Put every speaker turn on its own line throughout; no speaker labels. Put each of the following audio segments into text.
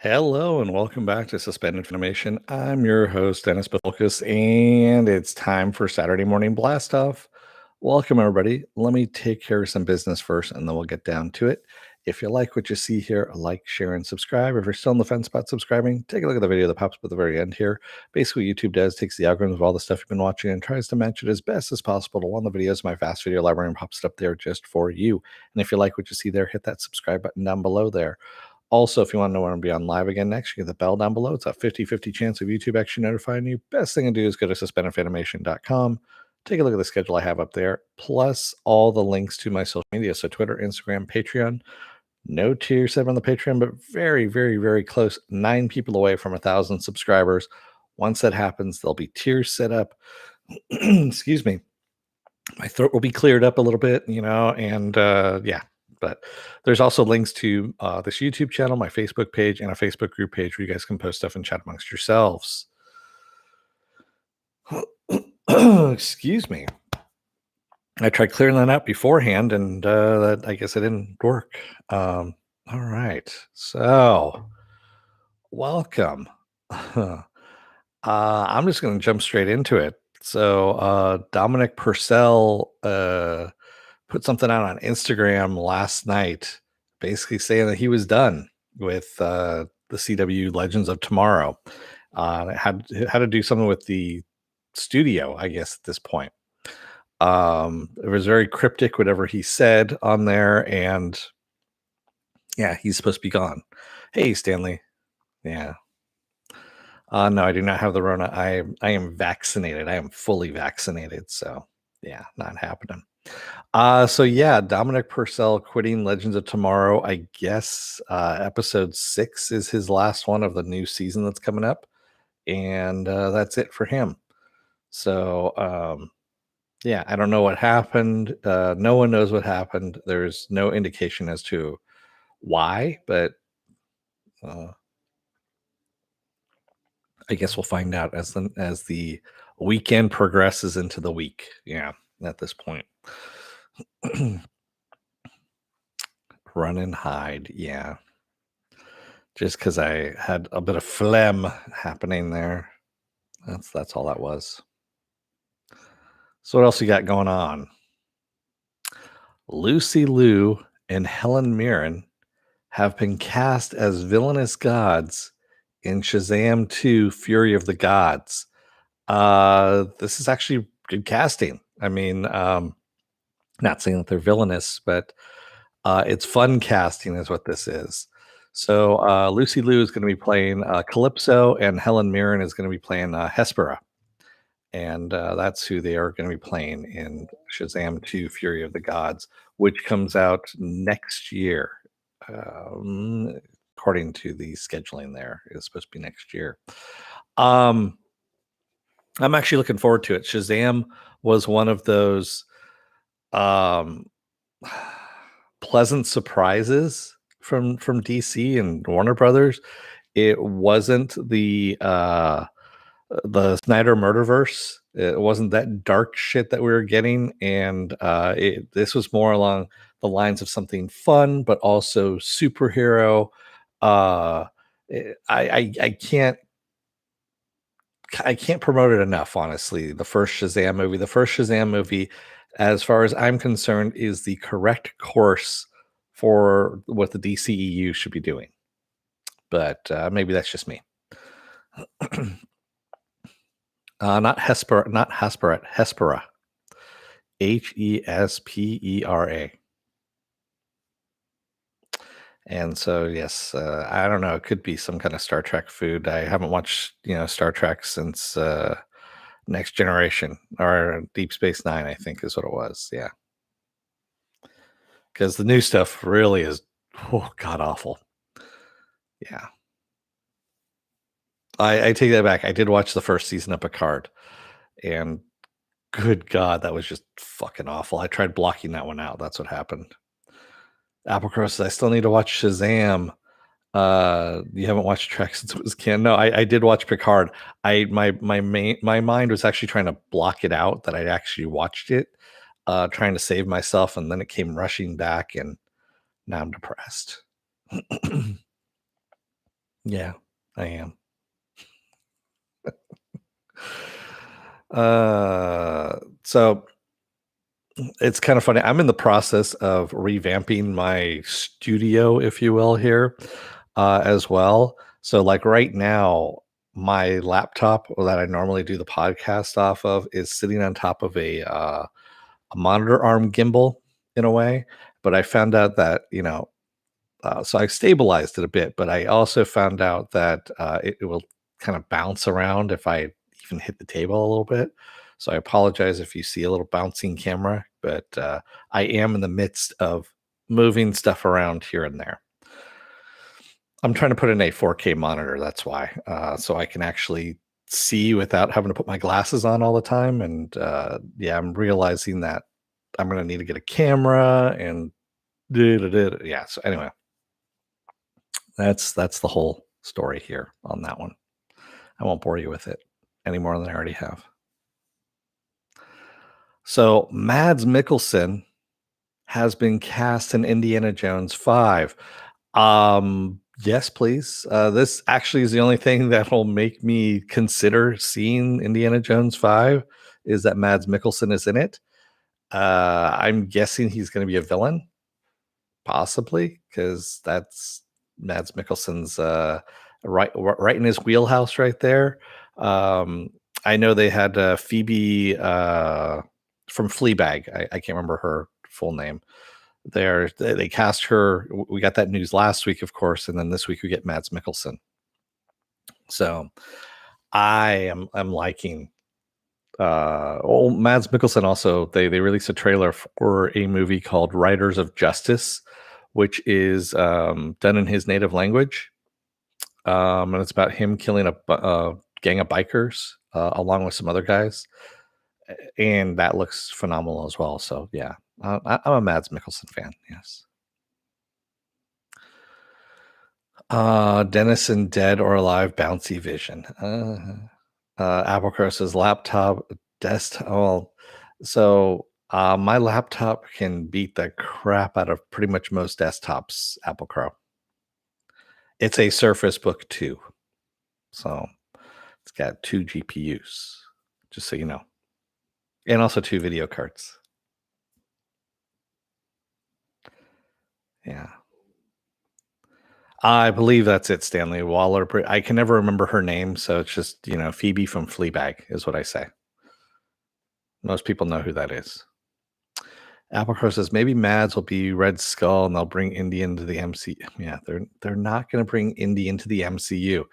Hello and welcome back to Suspended Animation. I'm your host, Dennis Bithoulkas, and it's time for Saturday Morning Blast Off. Welcome, everybody. Let me take care of some business first, and then we'll get down to it. If you like what you see here, like, share, and subscribe. If you're still on the fence about subscribing, take a look at the video that pops up at the very end here. Basically, what YouTube does takes the algorithm of all the stuff you've been watching and tries to match it as best as possible to one of the videos in my vast video library and pops it up there just for you. And if you like what you see there, hit that subscribe button down below there. Also, if you want to know when I'll be on live again next, you get the bell down below. It's a 50-50 chance of YouTube actually notifying you. Best thing to do is go to suspendedfanimation.com. Take a look at the schedule I have up there, plus all the links to my social media. So Twitter, Instagram, Patreon. No tier set on the Patreon, but very, very, very close. 9 people away from 1,000 subscribers. Once that happens, there'll be tiers set up. Excuse me. My throat will be cleared up a little bit, and yeah. But there's also links to this YouTube channel, my Facebook page, and a Facebook group page where you guys can post stuff and chat amongst yourselves. Excuse me. I tried clearing that out beforehand, and that I guess it didn't work. All right. So, welcome. I'm just going to jump straight into it. So, Dominic Purcell put something out on Instagram last night, basically saying that he was done with the CW Legends of Tomorrow. It had to do something with the studio, I guess, at this point. It was very cryptic, whatever he said on there, and yeah, he's supposed to be gone. Hey, Stanley. Yeah. No, I do not have the Rona. I am vaccinated. I am fully vaccinated. So yeah, not happening. So yeah, Dominic Purcell quitting Legends of Tomorrow. I guess episode 6 is his last one of the new season that's coming up, and that's it for him. So yeah, I don't know what happened. No one knows what happened. There's no indication as to why, but I guess we'll find out as the weekend progresses into the week. Yeah, at this point. Run and hide. Yeah. Just because I had a bit of phlegm happening there. That's all that was. So what else you got going on? Lucy Liu and Helen Mirren have been cast as villainous gods in Shazam 2: Fury of the Gods. This is actually good casting. I mean, not saying that they're villainous, but it's fun casting is what this is. So Lucy Liu is going to be playing Calypso, and Helen Mirren is going to be playing Hespera. And that's who they are going to be playing in Shazam 2: Fury of the Gods, which comes out next year. According to the scheduling there, it's supposed to be next year. I'm actually looking forward to it. Shazam was one of those pleasant surprises from DC and Warner Brothers. It wasn't the Snyder Murderverse. It wasn't that dark shit that we were getting, and this was more along the lines of something fun, but also superhero. I can't promote it enough. Honestly, the first Shazam movie, as far as I'm concerned, is the correct course for what the DCEU should be doing. But maybe that's just me. Not Hespera, Hespera. Hespera. And so, yes, I don't know. It could be some kind of Star Trek food. I haven't watched, Star Trek since Next Generation or Deep Space Nine, I think is what it was. Yeah. Because the new stuff really is, god awful. Yeah. I take that back. I did watch the first season of Picard, and good God, that was just fucking awful. I tried blocking that one out. That's what happened. Applecross says, I still need to watch Shazam. You haven't watched Trek since it was canon. No, I did watch Picard. My mind was actually trying to block it out that I actually watched it, trying to save myself, and then it came rushing back, and now I'm depressed. Yeah, I am. So it's kind of funny. I'm in the process of revamping my studio, if you will, here as well. So, like right now, my laptop that I normally do the podcast off of is sitting on top of a monitor arm gimbal in a way. But I found out that, so I stabilized it a bit, but I also found out that it will kind of bounce around if I even hit the table a little bit. So I apologize if you see a little bouncing camera, but I am in the midst of moving stuff around here and there. I'm trying to put in a 4K monitor. That's why, so I can actually see without having to put my glasses on all the time. And yeah, I'm realizing that I'm going to need to get a camera and yeah. So anyway, that's the whole story here on that one. I won't bore you with it any more than I already have. So, Mads Mikkelsen has been cast in Indiana Jones 5. Yes, please. This actually is the only thing that will make me consider seeing Indiana Jones 5 is that Mads Mikkelsen is in it. I'm guessing he's going to be a villain. Possibly, because that's Mads Mikkelsen's right in his wheelhouse right there. Um, I know they had Phoebe from Fleabag. I can't remember her full name. They cast her. We got that news last week, of course, and then this week we get Mads Mikkelsen. So I'm liking Mads Mikkelsen. Also, they released a trailer for a movie called Riders of Justice, which is done in his native language, and it's about him killing a gang of bikers along with some other guys, and that looks phenomenal as well. So yeah, I'm a Mads Mikkelsen fan. Yes. Dennis in Dead or Alive, Bouncy Vision. Applecross's laptop, desktop. Well, so my laptop can beat the crap out of pretty much most desktops. Applecrow. It's a Surface Book 2, so it's got two GPUs. Just so you know, and also two video cards. Yeah, I believe that's it. Stanley Waller. I can never remember her name, so it's just Phoebe from Fleabag is what I say. Most people know who that is. Applecrow says maybe Mads will be Red Skull and they'll bring Indy into the MCU. Yeah, they're not going to bring Indy into the MCU.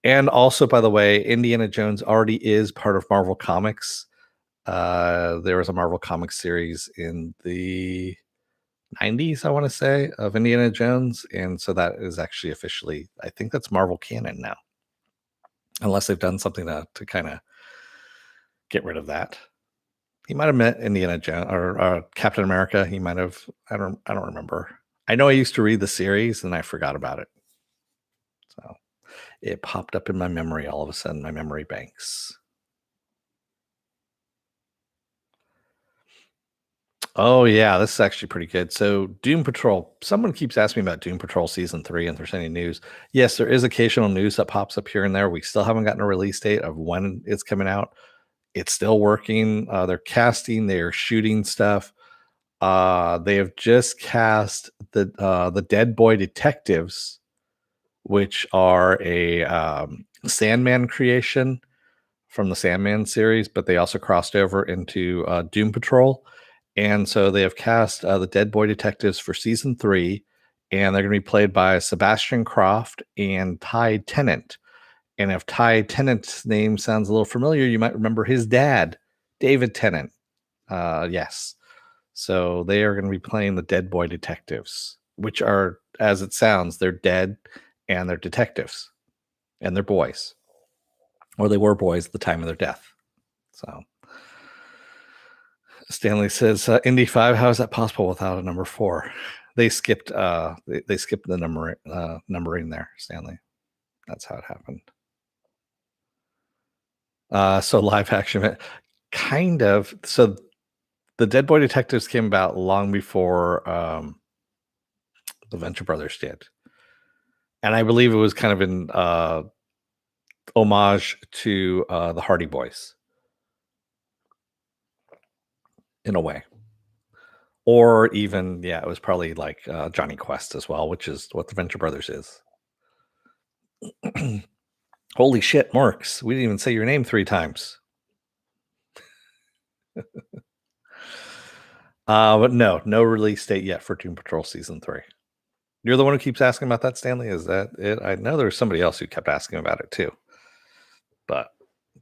And also, by the way, Indiana Jones already is part of Marvel Comics. There was a Marvel Comics series in the 90s, I want to say, of Indiana Jones, and so that is actually officially, I think that's Marvel canon now, unless they've done something to kind of get rid of that. He might have met Indiana Jones or Captain America. He might have. I don't remember. I know I used to read the series and I forgot about it. So it popped up in my memory all of a sudden, my memory banks. Oh yeah, this is actually pretty good. So Doom Patrol. Someone keeps asking me about Doom Patrol season 3 and if there's any news. Yes, there is occasional news that pops up here and there. We still haven't gotten a release date of when it's coming out. It's still working. They're casting, they're shooting stuff. They have just cast the Dead Boy Detectives, which are a Sandman creation from the Sandman series, but they also crossed over into Doom Patrol, and so they have cast the Dead Boy Detectives for season 3, and they're going to be played by Sebastian Croft and Ty Tennant. And if Ty Tennant's name sounds a little familiar, you might remember his dad, David Tennant. Yes. So they are going to be playing the Dead Boy Detectives, which are, as it sounds, they're dead and they're detectives and they're boys, or they were boys at the time of their death. So Stanley says, Indy 5, how is that possible without a number 4? They skipped they skipped the numbering there, Stanley. That's how it happened. So live action, kind of. So the Dead Boy Detectives came about long before the Venture Brothers did. and I believe it was kind of in homage to the Hardy Boys in a way. Or even, yeah, it was probably like Johnny Quest as well, which is what the Venture Brothers is. Holy shit, Marks. We didn't even say your name 3 times. But no release date yet for Doom Patrol Season 3. You're the one who keeps asking about that, Stanley? Is that it? I know there's somebody else who kept asking about it too. But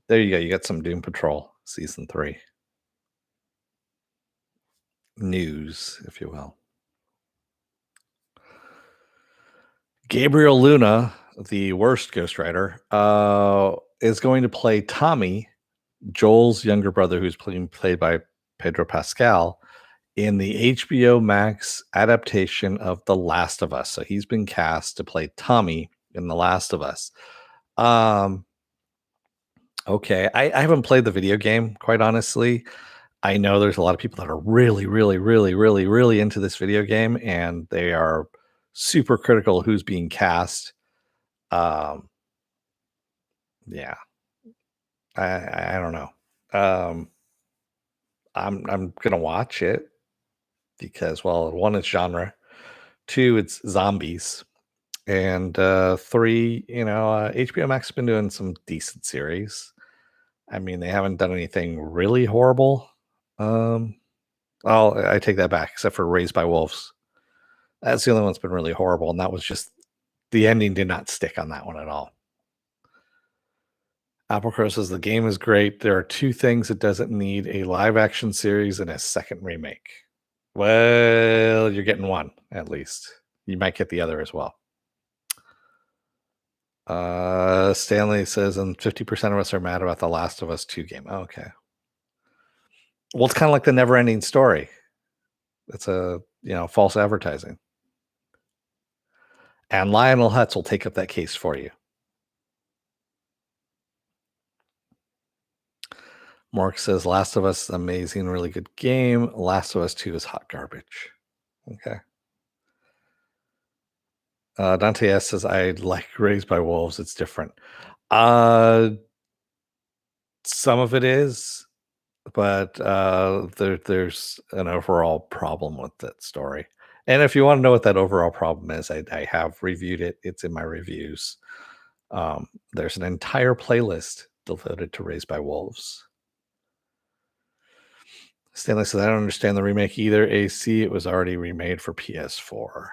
there you go. You got some Doom Patrol Season 3 news, if you will. Gabriel Luna, the worst Ghost Rider, is going to play Tommy, Joel's younger brother, who's played by Pedro Pascal, in the HBO Max adaptation of The Last of Us. So he's been cast to play Tommy in The Last of Us. Okay, I haven't played the video game, quite honestly. I know there's a lot of people that are really, really, really, really, really into this video game, and they are super critical who's being cast. Um, yeah, I don't know. Um, I'm gonna watch it because, well, one, it's genre, two, it's zombies, and three, HBO Max has been doing some decent series. I mean, they haven't done anything really horrible. Um, oh, I take that back, except for Raised by Wolves. That's the only one that's been really horrible, and that was just the ending did not stick on that one at all. Apple Crow says the game is great. There are two things it doesn't need: a live action series and a second remake. Well, you're getting one at least. You might get the other as well. Stanley says, and 50% of us are mad about the Last of Us 2 game. Oh, okay. Well, it's kind of like the never ending story. It's a false advertising. And Lionel Hutz will take up that case for you. Mark says Last of Us, amazing, really good game. Last of Us 2 is hot garbage. Okay. Dante S says, I like Raised by Wolves. It's different. Some of it is, but there's an overall problem with that story. And if you want to know what that overall problem is, I have reviewed it. It's in my reviews. There's an entire playlist devoted to Raised by Wolves. Stanley says, I don't understand the remake either. AC, it was already remade for PS4.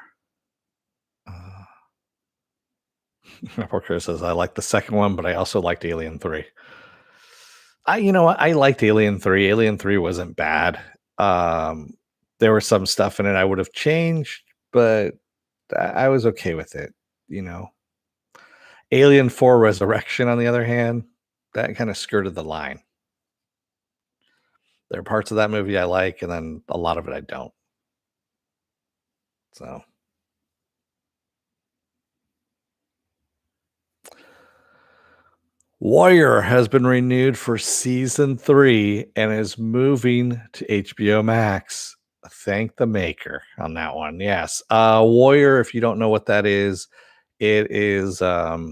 Poor Chris says, I like the second one, but I also liked Alien 3. I liked Alien 3. Alien 3 wasn't bad. There was some stuff in it I would have changed, but I was okay with it, you know. Alien 4 Resurrection, on the other hand, that kind of skirted the line. There are parts of that movie I like, and then a lot of it I don't. So Warrior has been renewed for season 3 and is moving to HBO Max. Thank the maker on that one. Yes. Warrior, if you don't know what that is, it is a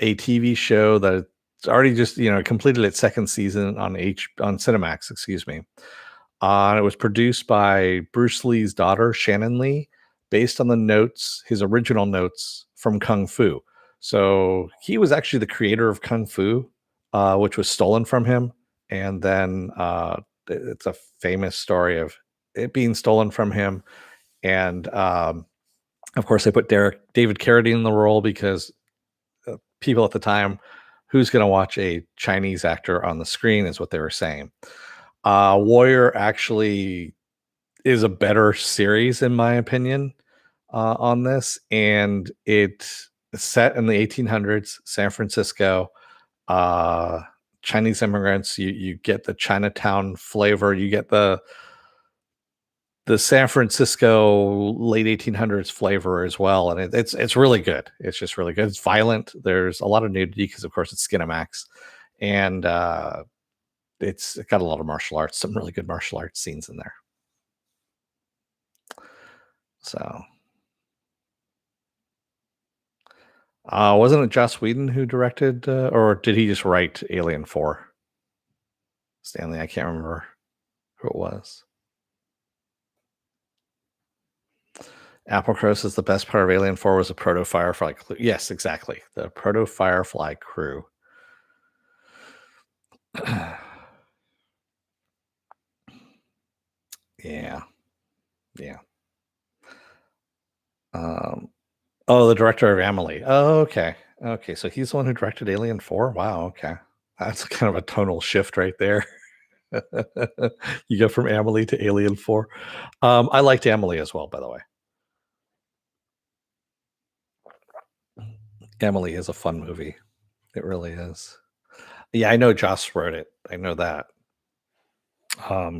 TV show that it's already just, completed its second season on Cinemax, excuse me. It was produced by Bruce Lee's daughter, Shannon Lee, based on the notes, his original notes from Kung Fu. So he was actually the creator of Kung Fu, which was stolen from him. And then it's a famous story of it being stolen from him. And of course, they put David Carradine in the role because people at the time, who's going to watch a Chinese actor on the screen, is what they were saying. Warrior actually is a better series, in my opinion, on this, and it's set in the 1800s, San Francisco. Chinese immigrants, you get the Chinatown flavor, you get the San Francisco late 1800s flavor as well, and it's really good. It's just really good. It's violent. There's a lot of nudity because, of course, it's Skinamax, and it's got a lot of martial arts, some really good martial arts scenes in there. So Wasn't it Joss Whedon who directed, or did he just write Alien 4? Stanley, I can't remember who it was. Applecross is the best part of Alien 4 was a proto Firefly crew. Yes, exactly. The proto Firefly crew. Yeah. Yeah. Oh, the director of Amelie. Oh, okay. Okay. So he's the one who directed Alien 4? Wow. Okay. That's kind of a tonal shift right there. You go from Amelie to Alien 4. I liked Amelie as well, by the way. Amelie is a fun movie. It really is. Yeah, I know Joss wrote it. I know that.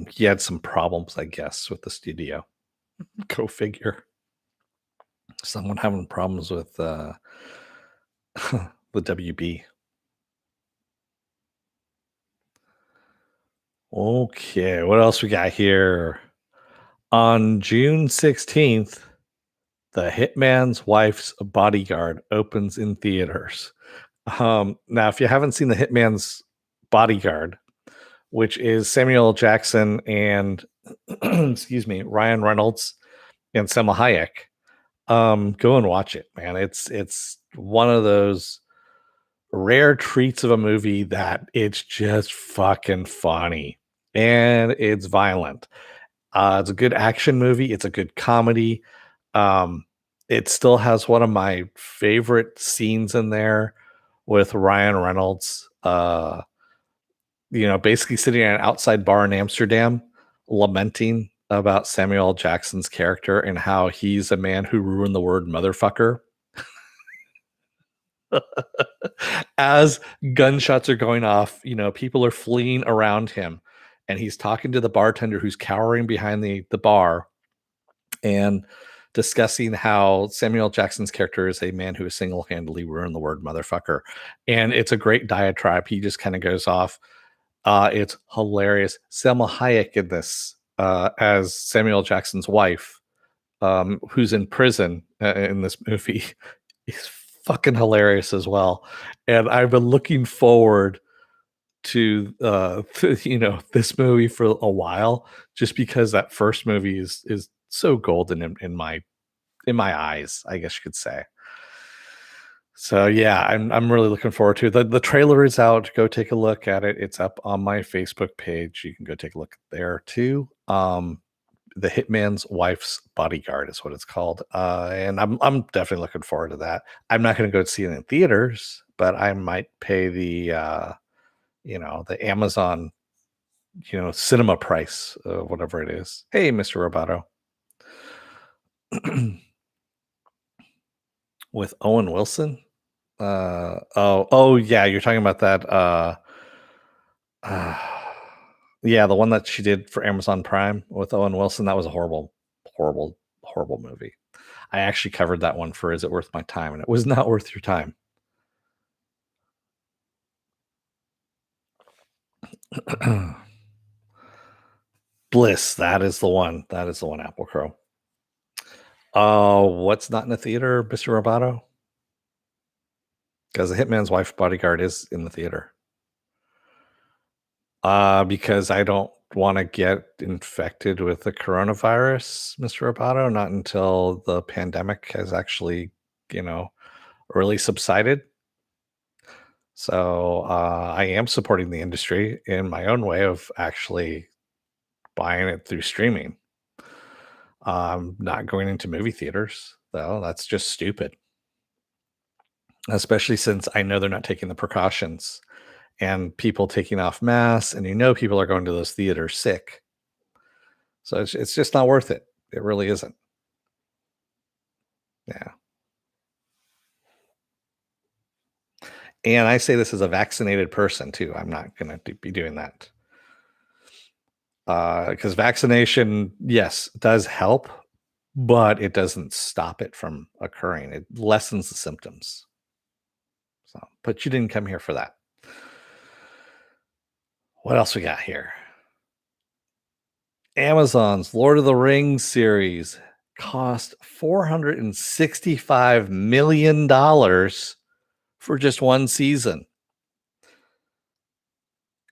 He had some problems, I guess, with the studio. Go figure. Someone having problems with the WB. Okay, what else we got here? On June 16th, The Hitman's Wife's Bodyguard opens in theaters. Now, if you haven't seen The Hitman's Bodyguard, which is Samuel L. Jackson and excuse me, Ryan Reynolds and Selma Hayek, go and watch it, man. It's one of those rare treats of a movie that it's just fucking funny and it's violent. It's a good action movie. It's a good comedy. Um, it still has one of my favorite scenes in there with Ryan Reynolds. Basically sitting at an outside bar in Amsterdam, lamenting about Samuel L. Jackson's character and how he's a man who ruined the word motherfucker. As gunshots are going off, people are fleeing around him, and he's talking to the bartender who's cowering behind the bar and discussing how Samuel Jackson's character is a man who has single-handedly ruined the word motherfucker. And it's a great diatribe. He just kind of goes off. It's hilarious. Selma Hayek in this as Samuel Jackson's wife, who's in prison in this movie, is fucking hilarious as well. And I've been looking forward to this movie for a while, just because that first movie is so golden in my eyes, I guess you could say. So yeah, I'm really looking forward to it. The trailer is out. Go take a look at it. It's up on my Facebook page. You can go take a look there too. The Hitman's Wife's Bodyguard is what it's called. And I'm definitely looking forward to that. I'm not going to go see it in theaters, but I might pay the Amazon, cinema price, whatever it is. Hey, Mr. Roboto. With Owen Wilson? Oh yeah, you're talking about that. Uh, yeah, the one that she did for Amazon Prime with Owen Wilson. That was a horrible, horrible, horrible movie. I actually covered that one for Is It Worth My Time? And it was not worth your time. Bliss, that is the one. That is the one, Apple Crow. What's not in the theater, Mr. Roboto? Because The Hitman's Wife Bodyguard is in the theater. Because I don't want to get infected with the coronavirus, Mr. Roboto, not until the pandemic has actually, really subsided. So I am supporting the industry in my own way of actually buying it through streaming. Not going into movie theaters, though. That's just stupid. Especially since I know they're not taking the precautions and people taking off masks, and people are going to those theaters sick. So it's just not worth it. It really isn't. Yeah. And I say this as a vaccinated person too. I'm not going to be doing that. Because vaccination, yes, does help, but it doesn't stop it from occurring. It lessens the symptoms. So, but you didn't come here for that. What else we got here? Amazon's Lord of the Rings series cost $465 million for just one season.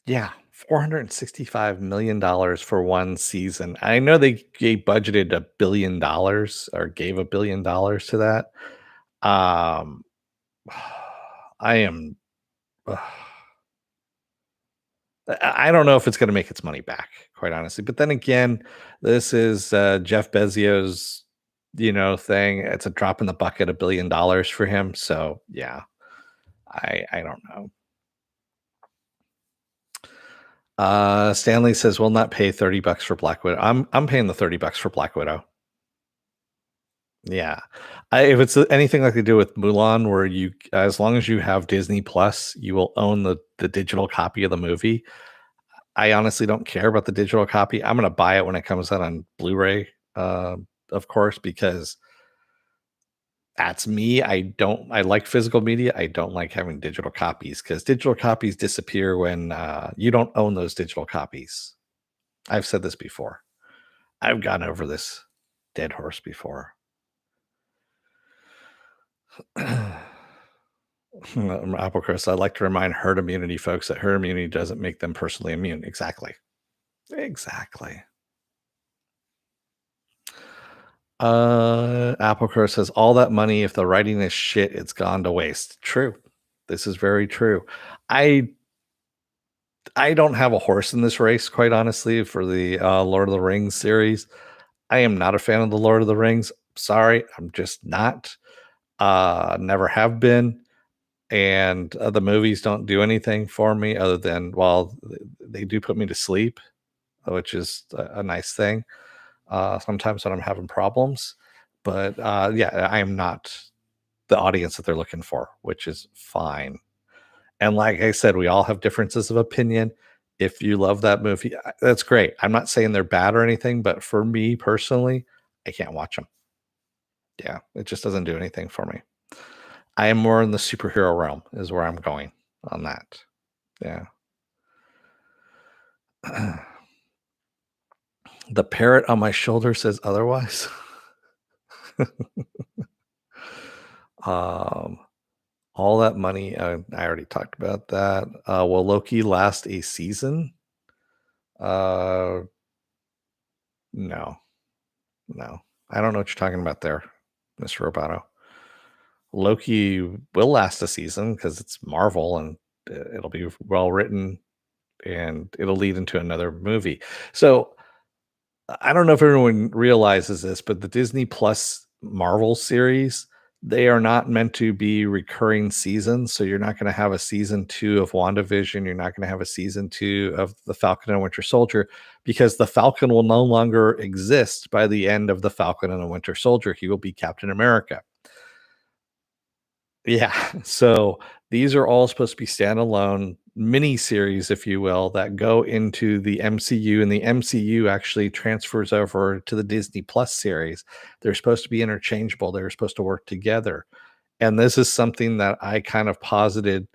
Yeah, $465 million for one season. I know they budgeted $1 billion or gave $1 billion to that. Um, I am. I don't know if it's going to make its money back, quite honestly. But then again, this is Jeff Bezos, thing. It's a drop in the bucket, $1 billion for him. So yeah, I don't know. Stanley says we'll not pay $30 for Black Widow. I'm paying the $30 for Black Widow. Yeah, if it's anything like they do with Mulan, where you, as long as you have Disney Plus, you will own the digital copy of the movie. I honestly don't care about the digital copy. I'm gonna buy it when it comes out on Blu-ray, of course, because that's me. I like physical media. I don't like having digital copies because digital copies disappear when you don't own those digital copies. I've said this before. I've gone over this dead horse before. Apple Chris, I'd like to remind herd immunity folks that herd immunity doesn't make them personally immune. Exactly. Exactly. Apple Crow says all that money, if the writing is shit, it's gone to waste. True. This is very true. I I don't have a horse in this race, quite honestly, for the Lord of the Rings series. I am not a fan of the Lord of the Rings. Sorry, I'm just not. Never have been. And the movies don't do anything for me other than, well, they do put me to sleep, which is a nice thing. Sometimes when I'm having problems. But yeah, I am not the audience that they're looking for, which is fine. And like I said, we all have differences of opinion. If you love that movie, that's great. I'm not saying they're bad or anything, but for me personally, I can't watch them. Yeah, it just doesn't do anything for me. I am more in the superhero realm, is where I'm going on that. Yeah. The parrot on my shoulder says otherwise. um, all that money, I already talked about that. Will Loki last a season? Uh, no, no. I don't know what you're talking about there, Mr. Roboto. Loki will last a season because it's Marvel and it'll be well written and it'll lead into another movie. So I don't know if everyone realizes this, but the Disney Plus Marvel series, they are not meant to be recurring seasons. So you're not going to have a season 2 of WandaVision. You're not going to have a season 2 of The Falcon and Winter Soldier because the Falcon will no longer exist by the end of The Falcon and the Winter Soldier. He will be Captain America. Yeah. So these are all supposed to be standalone mini series, if you will, that go into the MCU, and the MCU actually transfers over to the Disney Plus series. They're supposed to be interchangeable. They're supposed to work together. And this is something that I kind of posited.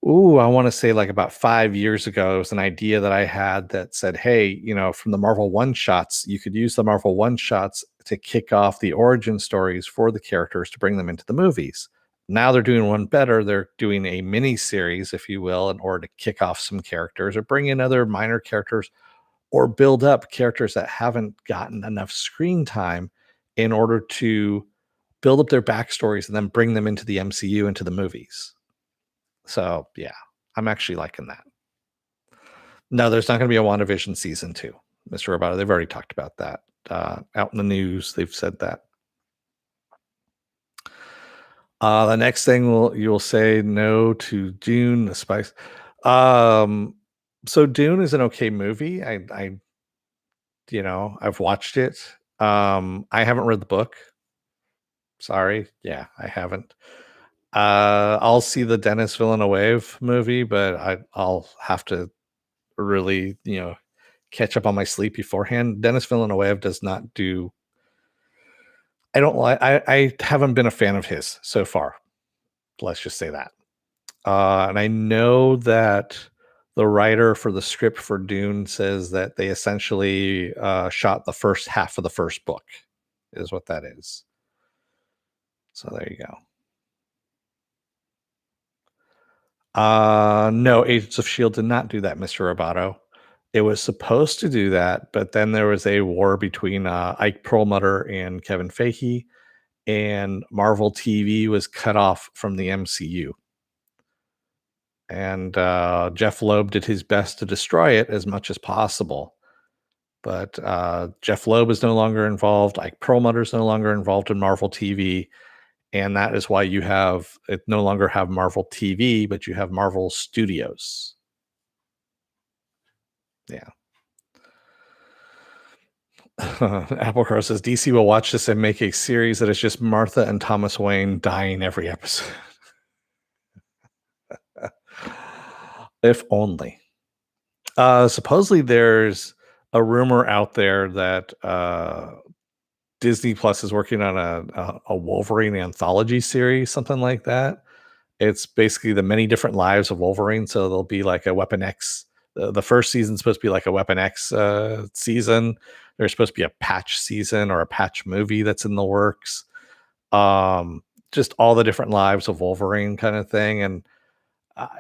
Ooh, I want to say like about 5 years ago, it was an idea that I had that said, hey, from the Marvel one shots, you could use the Marvel one shots to kick off the origin stories for the characters to bring them into the movies. Now they're doing one better. They're doing a mini series, if you will, in order to kick off some characters or bring in other minor characters or build up characters that haven't gotten enough screen time in order to build up their backstories and then bring them into the MCU, into the movies. So yeah, I'm actually liking that. No, there's not going to be a WandaVision season 2, Mr. Roboto. They've already talked about that. Out in the news, they've said that. The next thing you'll say no to Dune, the spice. Um, so Dune is an okay movie. I've watched it. I haven't read the book. Sorry. Yeah, I haven't. I'll see the Dennis Villeneuve movie, but I'll have to really, catch up on my sleep beforehand. Dennis Villeneuve does not do. I don't like. I haven't been a fan of his so far. Let's just say that. And I know that the writer for the script for Dune says that they essentially shot the first half of the first book, is what that is. So there you go. No, Agents of Shield did not do that, Mr. Roboto. It was supposed to do that, but then there was a war between Ike Perlmutter and Kevin Feige, and Marvel TV was cut off from the MCU. And Jeff Loeb did his best to destroy it as much as possible. But Jeff Loeb is no longer involved. Ike Perlmutter is no longer involved in Marvel TV. And that is why you have it no longer have Marvel TV, but you have Marvel Studios. Yeah. Applecrow says DC will watch this and make a series that is just Martha and Thomas Wayne dying every episode. If only. Supposedly there's a rumor out there that Disney Plus is working on a Wolverine anthology series, something like that. It's basically the many different lives of Wolverine. So there'll be like a Weapon X. The first season's supposed to be like a Weapon X season. There's supposed to be a patch season or a patch movie that's in the works. Just all the different lives of Wolverine kind of thing. And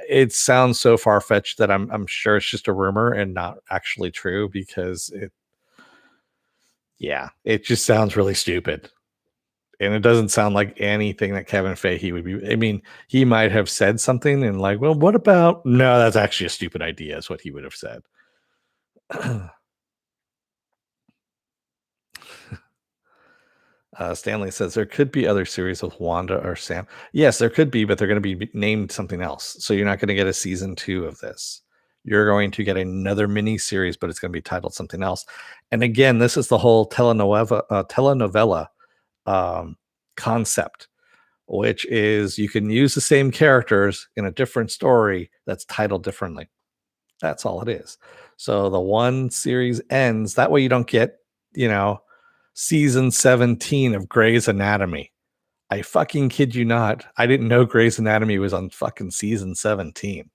it sounds so far-fetched that I'm sure it's just a rumor and not actually true, because it just sounds really stupid. And it doesn't sound like anything that Kevin Feige would be. I mean, he might have said something and like, well, what about? No, that's actually a stupid idea, is what he would have said. Stanley says there could be other series with Wanda or Sam. Yes, there could be, but they're going to be named something else. So you're not going to get a season 2 of this. You're going to get another mini series, but it's going to be titled something else. And again, this is the whole telenovela concept, which is you can use the same characters in a different story that's titled differently. That's all it is. So the one series ends that way. You don't get, season 17 of Grey's Anatomy. I fucking kid you not. I didn't know Grey's Anatomy was on fucking season 17.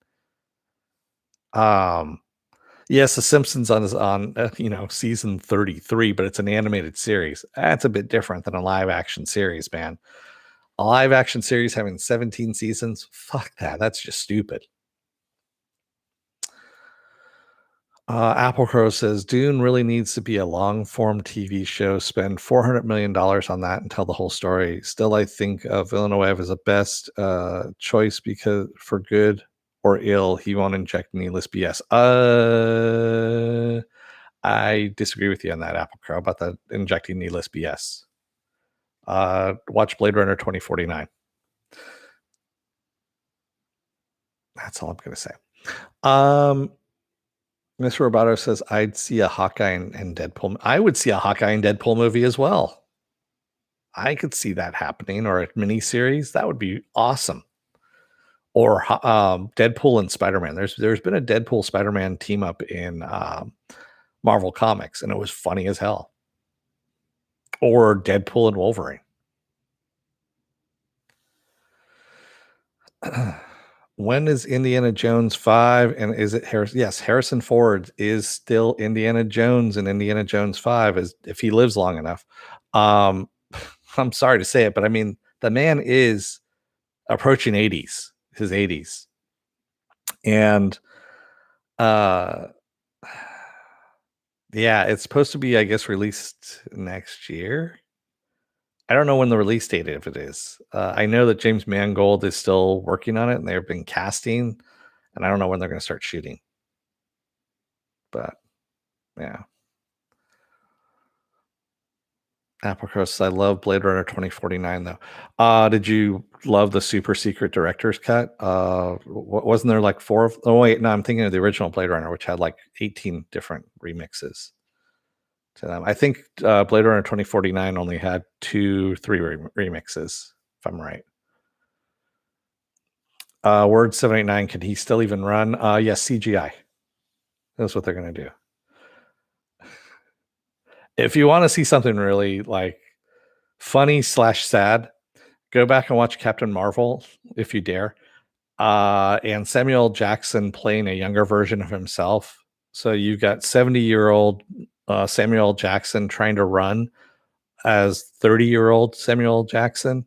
Yes, The Simpsons on season 33, but it's an animated series. That's a bit different than a live action series, man. A live action series having 17 seasons, fuck that. That's just stupid. Applecrow says Dune really needs to be a long form TV show. Spend $400 million on that and tell the whole story. Still, I think Villeneuve is the best choice, because for good or ill, he won't inject needless BS. I disagree with you on that, Applecrow, about the injecting needless BS. Watch Blade Runner 2049. That's all I'm going to say. Mr. Roboto says, I'd see a Hawkeye and Deadpool. I would see a Hawkeye and Deadpool movie as well. I could see that happening, or a mini series. That would be awesome. Or Deadpool and Spider-Man. There's been a Deadpool Spider-Man team up in Marvel Comics, and it was funny as hell. Or Deadpool and Wolverine. When is Indiana Jones 5, and is it Harrison? Yes, Harrison Ford is still Indiana Jones in Indiana Jones 5, as if he lives long enough. I'm sorry to say it, but I mean, the man is approaching his 80s. And it's supposed to be, I guess, released next year. I don't know when the release date of it is. I know that James Mangold is still working on it, and they've been casting, and I don't know when they're going to start shooting. But yeah. Applecross, I love Blade Runner 2049 though. Did you love the super secret director's cut? Wasn't there like 4 of? Oh wait, no, I'm thinking of the original Blade Runner, which had like 18 different remixes to them. I think Blade Runner 2049 only had 2-3 remixes, if I'm right. Word 789, can he still even run? Yes, CGI. That's what they're going to do. If you want to see something really like funny / sad, go back and watch Captain Marvel if you dare. And Samuel Jackson playing a younger version of himself. So you've got 70-year-old Samuel Jackson trying to run as 30-year-old Samuel Jackson.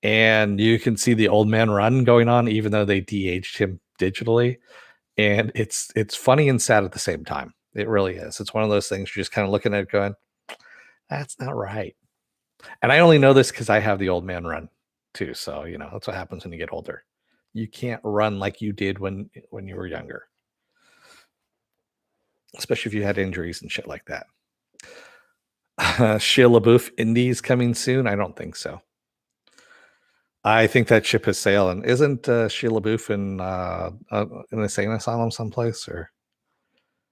and you can see the old man run going on, even though they de-aged him digitally. And it's funny and sad at the same time. It really is. It's one of those things you're just kind of looking at it going, that's not right. And I only know this because I have the old man run too. So, that's what happens when you get older. You can't run like you did when you were younger, especially if you had injuries and shit like that. Shia LaBeouf Indy's coming soon. I don't think so. I think that ship has sailed. And isn't Shia LaBeouf in an insane asylum someplace? Or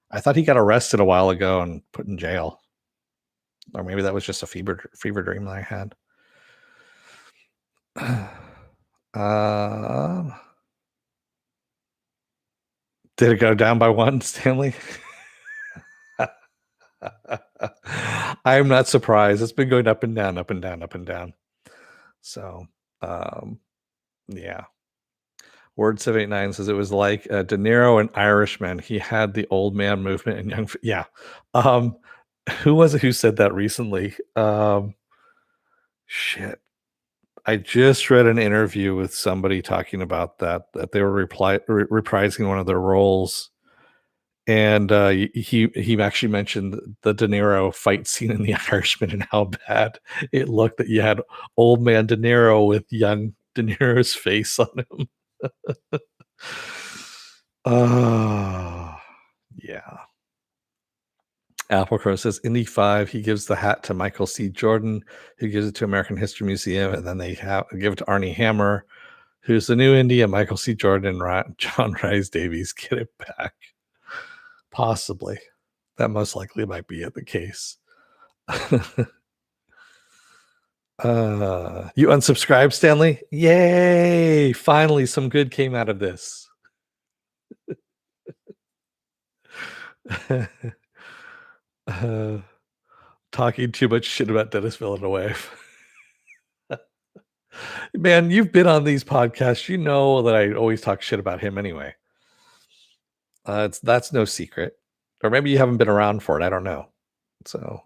I thought he got arrested a while ago and put in jail, or maybe that was just a fever dream that I had. Did it go down by one, Stanley? I'm not surprised. It's been going up and down, up and down, up and down. So, yeah. Word 789 says it was like De Niro and Irishman. He had the old man movement and young. Yeah. Who was it who said that recently? Shit. I just read an interview with somebody talking about that they were reprising one of their roles. And he actually mentioned the De Niro fight scene in The Irishman and how bad it looked that you had old man De Niro with young De Niro's face on him. Yeah. Apple Crow says Indy 5, he gives the hat to Michael C. Jordan, who gives it to American History Museum, and then they give it to Arnie Hammer, who's the new Indy, and Michael C. Jordan and John Rhys Davies get it back. Possibly. That most likely might be the case. You unsubscribed, Stanley? Yay! Finally, some good came out of this. Talking too much shit about Dennis Villeneuve. Man, you've been on these podcasts. You know that I always talk shit about him anyway. That's no secret. Or maybe you haven't been around for it. I don't know. So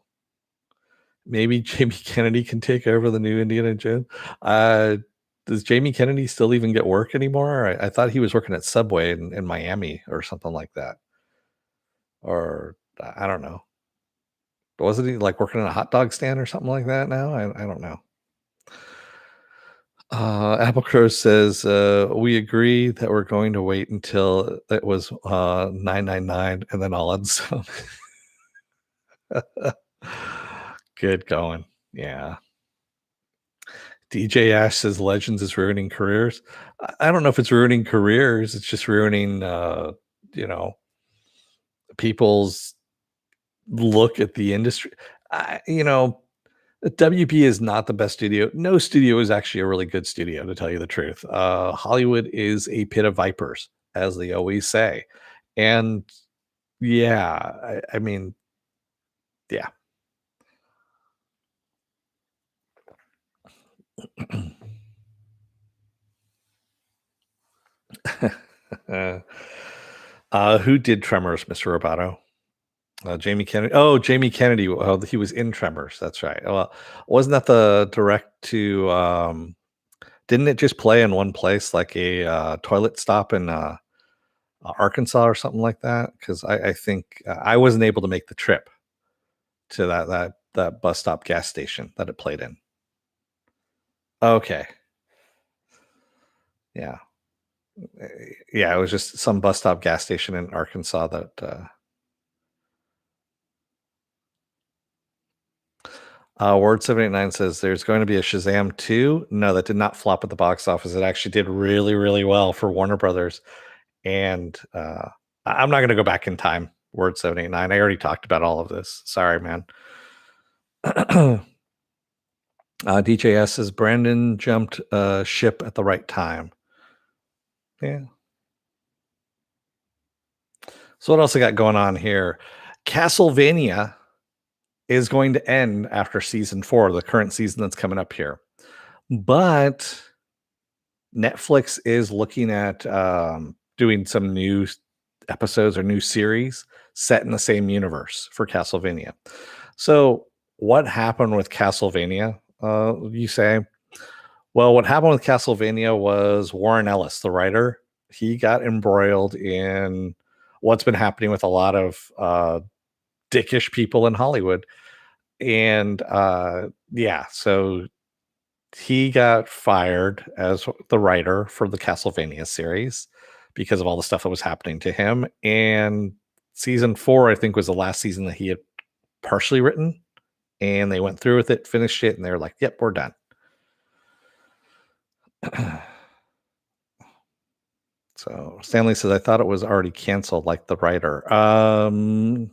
maybe Jamie Kennedy can take over the new Indiana Jones. Does Jamie Kennedy still even get work anymore? I thought he was working at Subway in Miami or something like that. Or I don't know. But wasn't he like working in a hot dog stand or something like that now? I don't know. Apple Crow says, we agree that we're going to wait until it was 999 and then all unsung. Good going. Yeah. DJ Ash says Legends is ruining careers. I don't know if it's ruining careers. It's just ruining, people's look at the industry. WB is not the best studio. No studio is actually a really good studio, to tell you the truth. Hollywood is a pit of vipers, as they always say. And yeah, I mean, yeah. Who did Tremors, Mr. Roboto? Jamie Kennedy. Oh, Jamie Kennedy. Oh, he was in Tremors. That's right. Well, wasn't that the direct to? Didn't it just play in one place, like a toilet stop in Arkansas or something like that? Because I think I wasn't able to make the trip to that bus stop gas station that it played in. Okay. Yeah. Yeah, it was just some bus stop gas station in Arkansas that. Word 789 says there's going to be a Shazam 2. No, that did not flop at the box office. It actually did really, really well for Warner Brothers. And I'm not going to go back in time. Word 789. I already talked about all of this. Sorry, man. DJS says Brandon jumped ship at the right time. Yeah. So what else I got going on here? Castlevania is going to end after season 4, the current season that's coming up here. But Netflix is looking at doing some new episodes or new series set in the same universe for Castlevania. So what happened with Castlevania, you say? Well, what happened with Castlevania was Warren Ellis, the writer, he got embroiled in what's been happening with a lot of dickish people in Hollywood. And yeah, so he got fired as the writer for the Castlevania series because of all the stuff that was happening to him. And season 4, I think, was the last season that he had partially written. And they went through with it, finished it, and they were like, yep, we're done. So Stanley says, I thought it was already canceled, like the writer. No,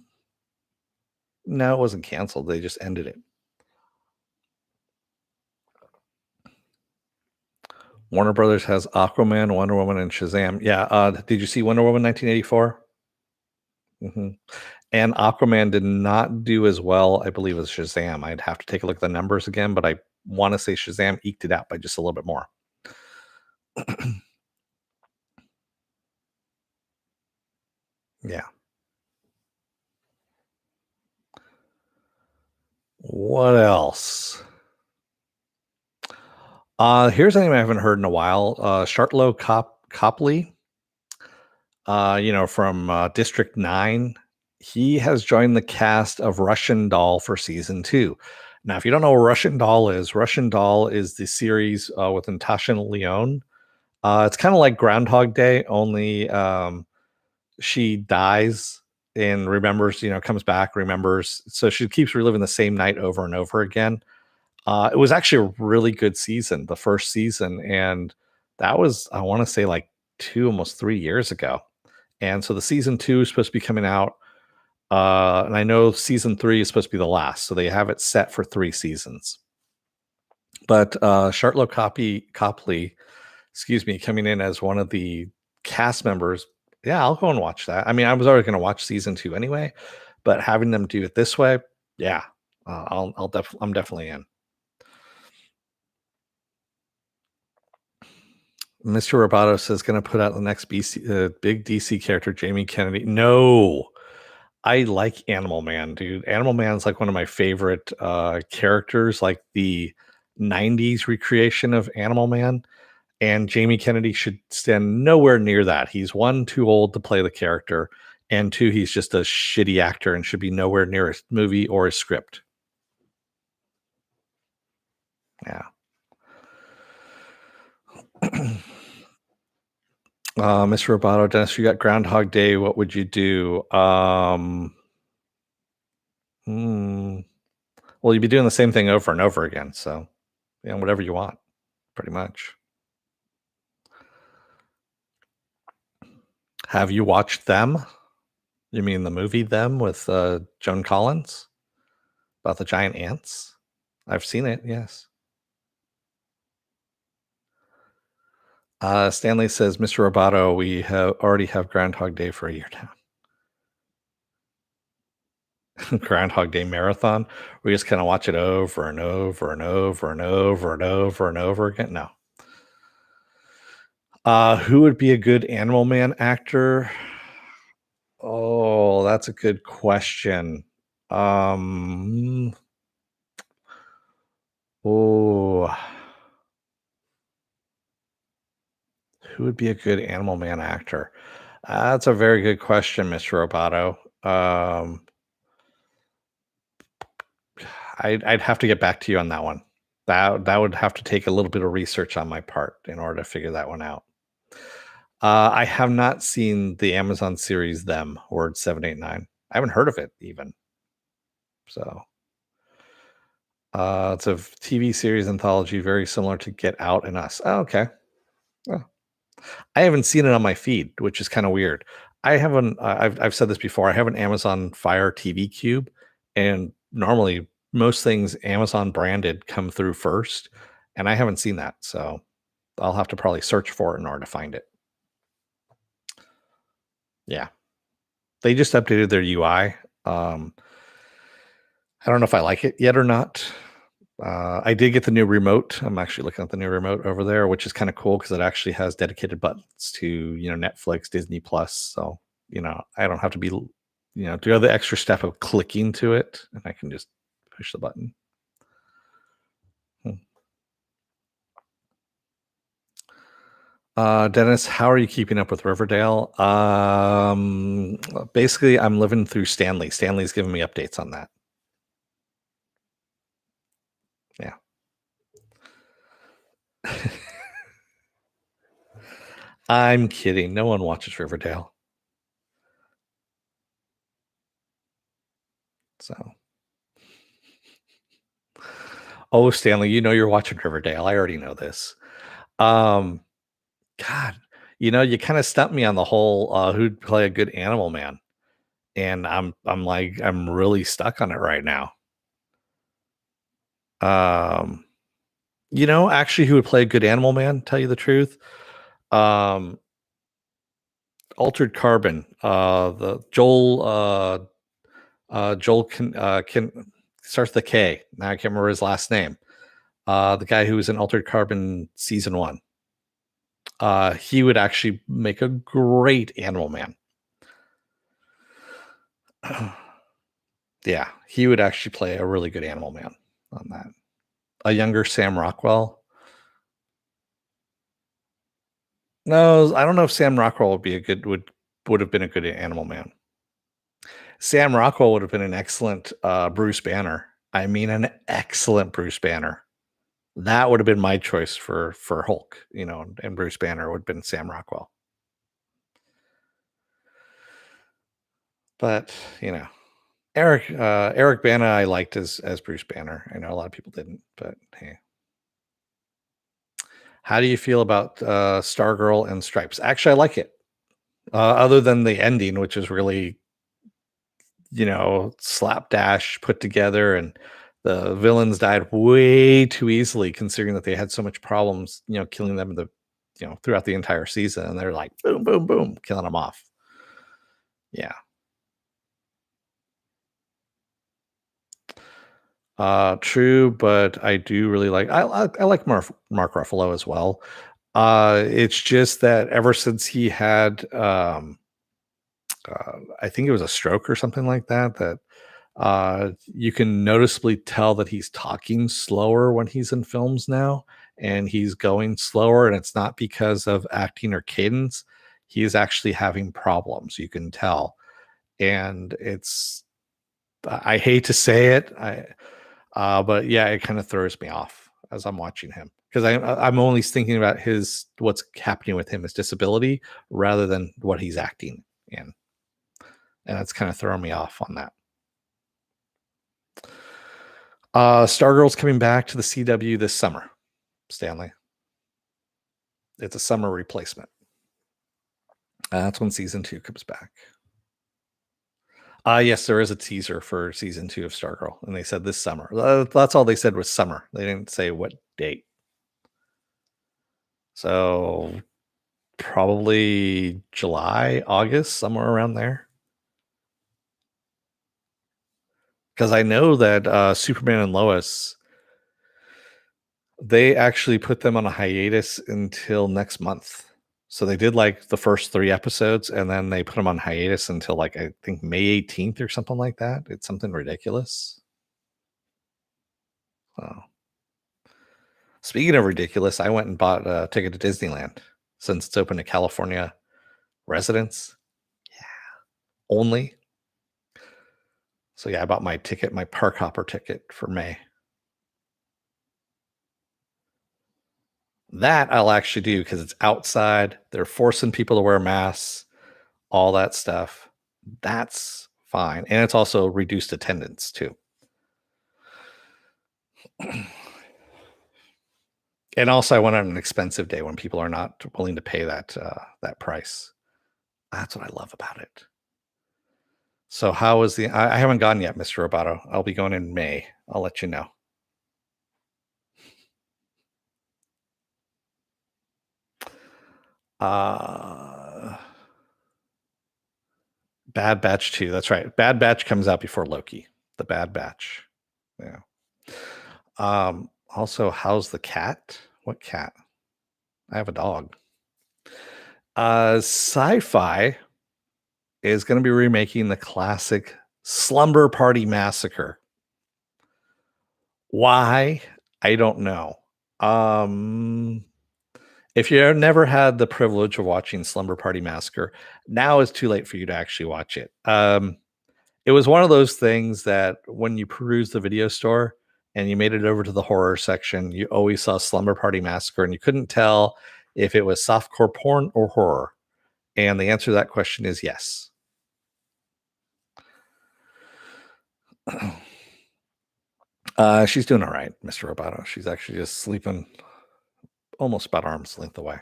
it wasn't canceled. They just ended it. Warner Brothers has Aquaman, Wonder Woman, and Shazam. Yeah. Did you see Wonder Woman 1984? Mm-hmm. And Aquaman did not do as well, I believe, as Shazam. I'd have to take a look at the numbers again, but I want to say Shazam eked it out by just a little bit more. Yeah. What else? Here's something I haven't heard in a while. Shartlow Copley, from District 9, he has joined the cast of Russian Doll for season 2. Now, if you don't know what Russian Doll is the series with Natasha Lyonne. It's kind of like Groundhog Day, only she dies and remembers, comes back, remembers. So she keeps reliving the same night over and over again. It was actually a really good season, the first season. And that was, I want to say, like almost 3 years ago. And so the season 2 is supposed to be coming out. And I know season 3 is supposed to be the last. So they have it set for 3 seasons. But Shartlow Copley, excuse me, coming in as one of the cast members. Yeah, I'll go and watch that. I mean, I was already going to watch season 2 anyway, but having them do it this way, yeah, I'm definitely in. Mr. Roboto says going to put out the next big DC character, Jamie Kennedy. No, I like Animal Man, dude. Animal Man's like one of my favorite characters, like the 90s recreation of Animal Man. And Jamie Kennedy should stand nowhere near that. He's one, too old to play the character, and two, he's just a shitty actor and should be nowhere near a movie or a script. Yeah. Mr. Roboto, Dennis, you got Groundhog Day. What would you do? Well, you'd be doing the same thing over and over again. So, whatever you want, pretty much. Have you watched Them? You mean the movie Them with Joan Collins about the giant ants? I've seen it. Yes. Stanley says, Mr. Roboto, we already have Groundhog Day for a year now. Groundhog Day marathon. We just kind of watch it over and over and over and over and over and over again. No. Who would be a good Animal Man actor? Oh, that's a good question. Oh, who would be a good Animal Man actor? That's a very good question, Mr. Roboto. I'd have to get back to you on that one. That would have to take a little bit of research on my part in order to figure that one out. I have not seen the Amazon series Them, Word 789. I haven't heard of it even. So it's a TV series anthology very similar to Get Out and Us. Oh, okay. Oh. I haven't seen it on my feed, which is kind of weird. I haven't. I've said this before. I have an Amazon Fire TV Cube, and normally most things Amazon branded come through first, and I haven't seen that, so I'll have to probably search for it in order to find it. Yeah, they just updated their UI. I don't know if I like it yet or not. I did get the new remote. I'm actually looking at the new remote over there, which is kind of cool because it actually has dedicated buttons to, Netflix, Disney Plus. So, I don't have to be, do the extra step of clicking to it, and I can just push the button. Dennis, how are you keeping up with Riverdale? Basically, I'm living through Stanley. Stanley's giving me updates on that. Yeah. I'm kidding. No one watches Riverdale. So, oh, Stanley, you know you're watching Riverdale. I already know this. Um, God, you kind of stumped me on the whole who'd play a good Animal Man, and I'm really stuck on it right now. Um, actually, who would play a good Animal Man? Tell you the truth, um, Altered Carbon, the Joel can starts with the K. Now I can't remember his last name. The guy who was in Altered Carbon season 1. He would actually make a great Animal Man. Yeah, he would actually play a really good Animal Man on that. A younger Sam Rockwell. No, I don't know if Sam Rockwell would have been a good Animal Man. Sam Rockwell would have been an excellent Bruce Banner. I mean, an excellent Bruce Banner. That would have been my choice for Hulk, and Bruce Banner would have been Sam Rockwell. But Eric Bana I liked as Bruce Banner. I know a lot of people didn't, but hey. How do you feel about Stargirl and Stripes? Actually, I like it. Other than the ending, which is really slapdash put together, and the villains died way too easily considering that they had so much problems killing them throughout the entire season, and they're like boom boom boom killing them off. Yeah. True, but I do really I like Mark Ruffalo as well. It's just that ever since he had I think it was a stroke or something like that, you can noticeably tell that he's talking slower when he's in films now, and he's going slower, and it's not because of acting or cadence. He is actually having problems. You can tell, and I hate to say it, but yeah, it kind of throws me off as I'm watching him because I'm only thinking about what's happening with him, his disability, rather than what he's acting in, and that's kind of throwing me off on that. Stargirl's coming back to the CW this summer, Stanley. It's a summer replacement. That's when season 2 comes back. Yes, there is a teaser for season 2 of Stargirl, and they said this summer. That's all they said was summer. They didn't say what date. So probably July, August, somewhere around there. Because I know that Superman and Lois, they actually put them on a hiatus until next month. So they did like the first 3 episodes, and then they put them on hiatus until like I think May 18th or something like that. It's something ridiculous. Oh. Speaking of ridiculous, I went and bought a ticket to Disneyland since it's open to California residents. Yeah. Only. So yeah, I bought my ticket, my park hopper ticket for May. That I'll actually do because it's outside. They're forcing people to wear masks, all that stuff. That's fine. And it's also reduced attendance too. And also I went on an expensive day when people are not willing to pay that price. That's what I love about it. So how is I haven't gone yet, Mr. Roboto. I'll be going in May. I'll let you know. Bad Batch 2. That's right. Bad Batch comes out before Loki. The Bad Batch. Yeah. Also, how's the cat? What cat? I have a dog. Sci-Fi is going to be remaking the classic Slumber Party Massacre. Why? I don't know. If you never had the privilege of watching Slumber Party Massacre, now is too late for you to actually watch it. It was one of those things that when you peruse the video store and you made it over to the horror section, you always saw Slumber Party Massacre and you couldn't tell if it was softcore porn or horror. And the answer to that question is yes. She's doing all right, Mr. Roboto. She's actually just sleeping almost about arm's length away.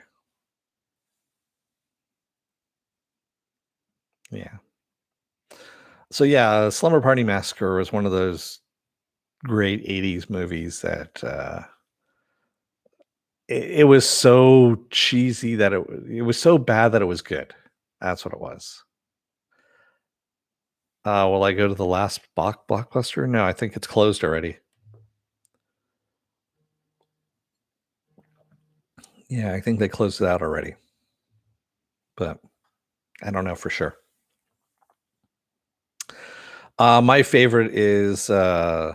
Yeah. So yeah, Slumber Party Massacre was one of those great 80s movies that it was so cheesy that it was so bad that it was good. That's what it was. Will I go to the last blockbuster? No, I think it's closed already. Yeah, I think they closed it out already, but I don't know for sure. My favorite is I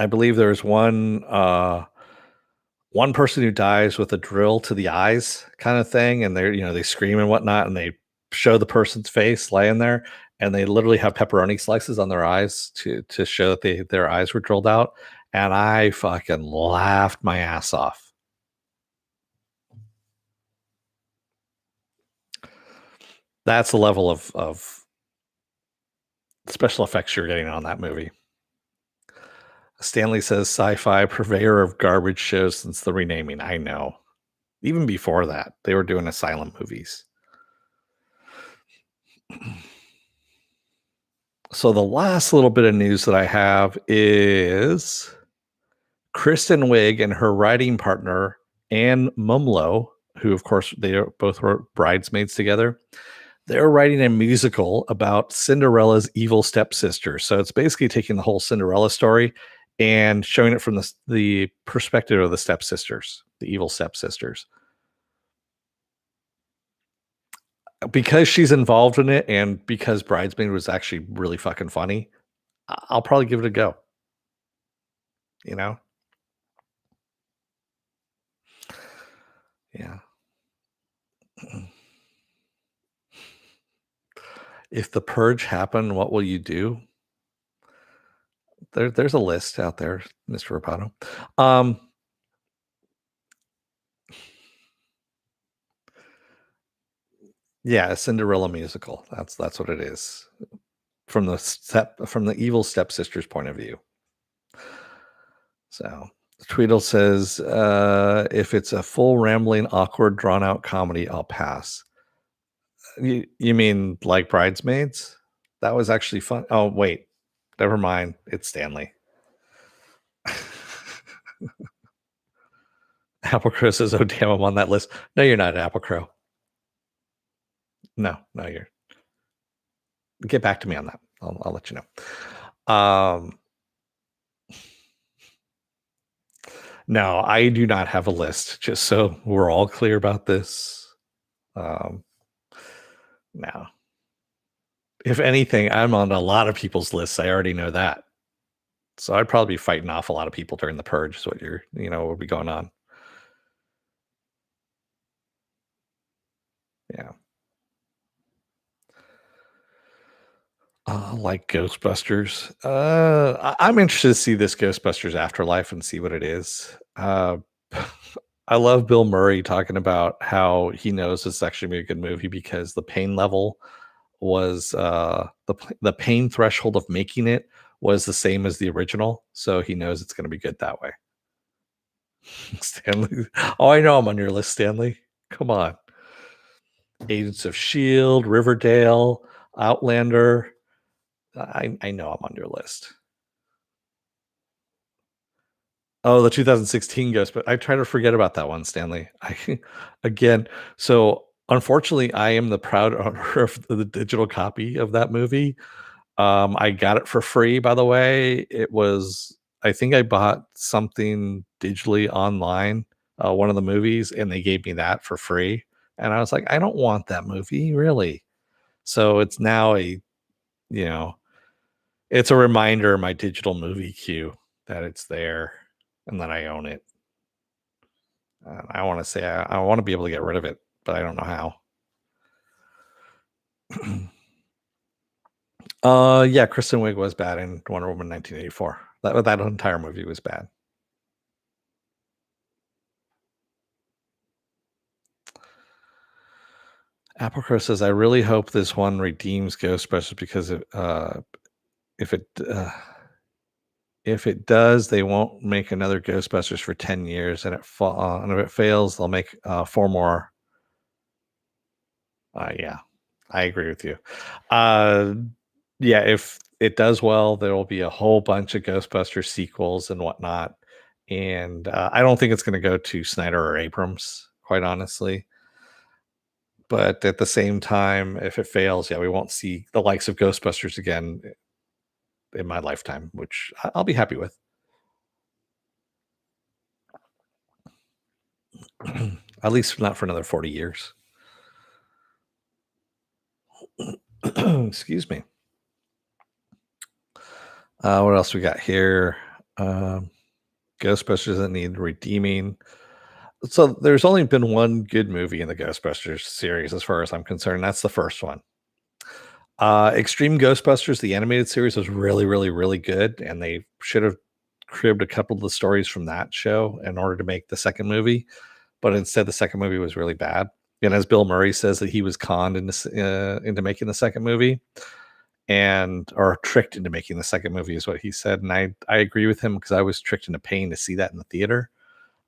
believe there's one person who dies with a drill to the eyes kind of thing, and they scream and whatnot, and they show the person's face laying there, and they literally have pepperoni slices on their eyes to show that their eyes were drilled out, and I fucking laughed my ass off. That's the level of special effects you're getting on that movie. Stanley says sci-fi purveyor of garbage shows since the renaming. I know. Even before that, they were doing asylum movies. So the last little bit of news that I have is Kristen Wiig and her writing partner Anne Mumlo, who of course they both wrote Bridesmaids together. They're writing a musical about Cinderella's evil stepsister. So it's basically taking the whole Cinderella story and showing it from the perspective of the stepsisters, the evil stepsisters. Because she's involved in it and because Bridesmaid was actually really fucking funny, I'll probably give it a go. You know? Yeah. If the purge happened, what will you do? There's a list out there, Mr. Rapato. Yeah, a Cinderella musical. That's what it is. From the evil stepsister's point of view. So Tweedle says, if it's a full rambling, awkward, drawn out comedy, I'll pass. You mean like Bridesmaids? That was actually fun. Oh, wait. Never mind. It's Stanley. Apple Crow says, oh damn, I'm on that list. No, you're not Apple Crow. No, you're get back to me on that. I'll let you know. No, I do not have a list, just so we're all clear about this. No. If anything, I'm on a lot of people's lists. I already know that. So I'd probably be fighting off a lot of people during the purge, is what will be going on. Yeah. Like Ghostbusters. I'm interested to see this Ghostbusters Afterlife and see what it is. I love Bill Murray talking about how he knows it's actually gonna be a good movie because the pain level was the pain threshold of making it was the same as the original, so he knows it's going to be good that way. Stanley, oh, I know I'm on your list, Stanley. Come on, Agents of Shield, Riverdale, Outlander. I know I'm on your list. Oh, the 2016 Ghost, but I try to forget about that one, Stanley. Again, so unfortunately, I am the proud owner of the digital copy of that movie. I got it for free, by the way. I think I bought something digitally online, one of the movies, and they gave me that for free. And I was like, I don't want that movie, really. So it's now you know, it's a reminder in my digital movie queue that it's there and that I own it. I want to say I want to be able to get rid of it, but I don't know how. Yeah, Kristen Wiig was bad in Wonder Woman 1984. That entire movie was bad. Applecrow says, "I really hope this one redeems Ghostbusters because if it if it does, they won't make another Ghostbusters for 10 years, and and if it fails, they'll make 4 more." Yeah, I agree with you. Uh, yeah, if it does well, there will be a whole bunch of Ghostbusters sequels and whatnot. And I don't think it's going to go to Snyder or Abrams, quite honestly. But at the same time, if it fails, yeah, we won't see the likes of Ghostbusters again in my lifetime, which I'll be happy with. At least not for another 40 years. Excuse me. What else we got here? Ghostbusters that need redeeming. So there's only been one good movie in the Ghostbusters series, as far as I'm concerned. That's the first one. Extreme Ghostbusters, the animated series, was really, really, really good, and they should have cribbed a couple of the stories from that show in order to make the second movie. But instead, the second movie was really bad. And as Bill Murray says, that he was conned into making the second movie, and or tricked into making the second movie, is what he said. And I agree with him, because I was tricked into paying to see that in the theater.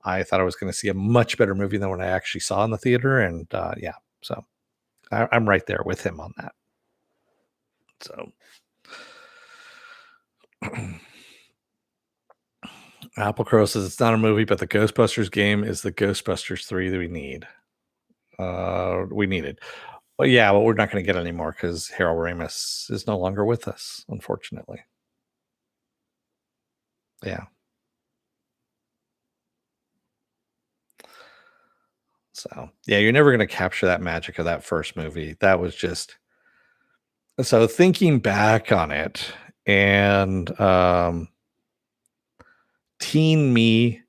I thought I was going to see a much better movie than what I actually saw in the theater, and yeah, so I'm right there with him on that. So Applecrow says it's not a movie, but the Ghostbusters game is the Ghostbusters 3 that we need. We needed. Well, yeah, well, we're not going to get anymore because Harold Ramis is no longer with us, unfortunately. Yeah. So, yeah, you're never going to capture that magic of that first movie. That was just so thinking back on it, and teen me,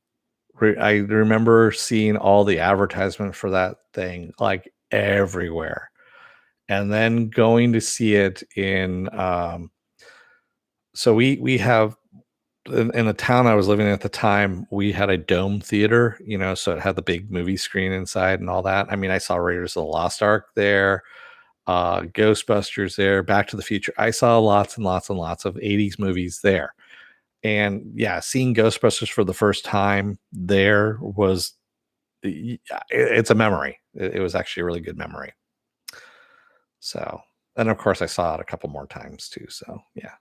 I remember seeing all the advertisement for that thing like everywhere, and then going to see it in so we have in the town I was living in at the time, we had a dome theater, so it had the big movie screen inside and all that. I mean, I saw Raiders of the Lost Ark there, Ghostbusters there, Back to the Future. I saw lots and lots and lots of 80s movies there. And yeah, seeing Ghostbusters for the first time there was it's a memory. It was actually a really good memory. So, and of course I saw it a couple more times too. So yeah.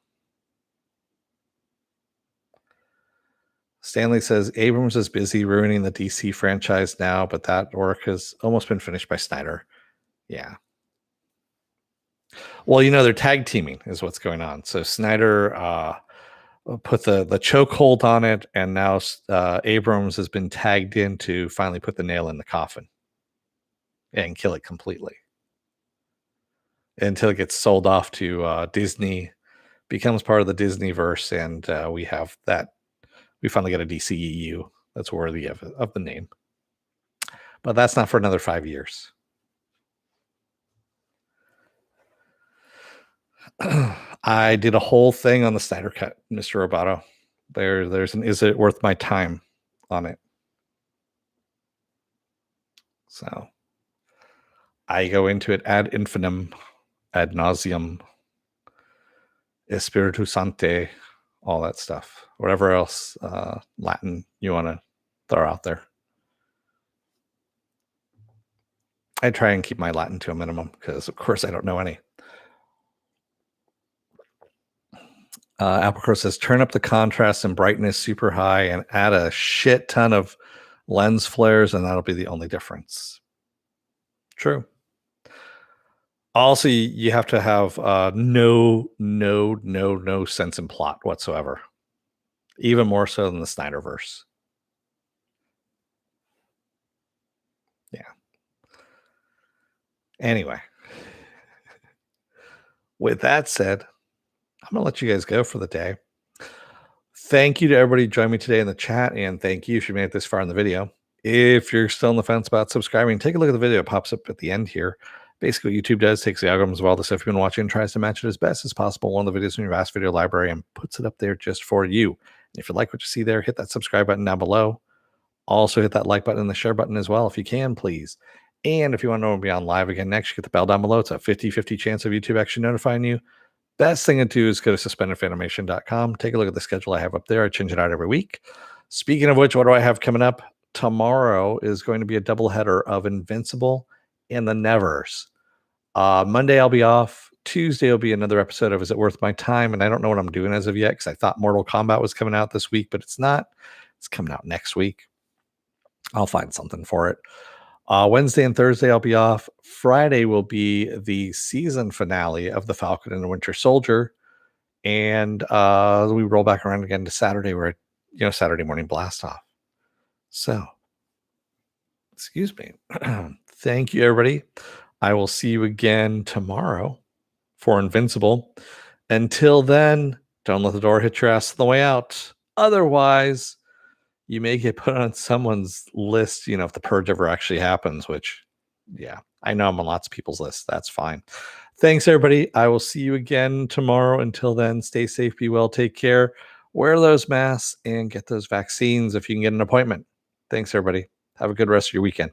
Stanley says Abrams is busy ruining the DC franchise now, but that work has almost been finished by Snyder. Yeah. Well, they're tag teaming is what's going on. So Snyder put the chokehold on it, and now Abrams has been tagged in to finally put the nail in the coffin and kill it completely until it gets sold off to Disney, becomes part of the Disney verse, and we have that. We finally get a DCEU that's worthy of the name, but that's not for another 5 years. I did a whole thing on the Snyder Cut, Mr. Roboto. There's an "Is it worth my time" on it. So I go into it ad infinitum, ad nauseum, Espiritu Sante, all that stuff. Whatever else Latin you want to throw out there. I try and keep my Latin to a minimum because, of course, I don't know any. Applecrow says, turn up the contrast and brightness super high and add a shit ton of lens flares, and that'll be the only difference. True. Also, you have to have no sense in plot whatsoever. Even more so than the Snyderverse. Yeah. Anyway, with that said, I'm going to let you guys go for the day. Thank you to everybody who joined me today in the chat, and thank you if you made it this far in the video. If you're still on the fence about subscribing, take a look at the video. It pops up at the end here. Basically, what YouTube does takes the algorithms of all the stuff you've been watching and tries to match it as best as possible. One of the videos in your vast video library and puts it up there just for you. And if you like what you see there, hit that subscribe button down below. Also, hit that like button and the share button as well, if you can, please. And if you want to know when we'll be on live again next, you get the bell down below. It's a 50-50 chance of YouTube actually notifying you. Best thing to do is go to suspendedfanimation.com. Take a look at the schedule I have up there. I change it out every week. Speaking of which, what do I have coming up? Tomorrow is going to be a doubleheader of Invincible and the Nevers. Monday, I'll be off. Tuesday will be another episode of Is It Worth My Time? And I don't know what I'm doing as of yet because I thought Mortal Kombat was coming out this week, but it's not. It's coming out next week. I'll find something for it. Wednesday and Thursday, I'll be off. Friday will be the season finale of The Falcon and the Winter Soldier. And we roll back around again to Saturday, where, Saturday morning blast off. So, excuse me. Thank you, everybody. I will see you again tomorrow for Invincible. Until then, don't let the door hit your ass on the way out. Otherwise, you may get put on someone's list, if the purge ever actually happens, which, yeah, I know I'm on lots of people's lists. That's fine. Thanks, everybody. I will see you again tomorrow. Until then, stay safe, be well, take care, wear those masks, and get those vaccines if you can get an appointment. Thanks, everybody. Have a good rest of your weekend.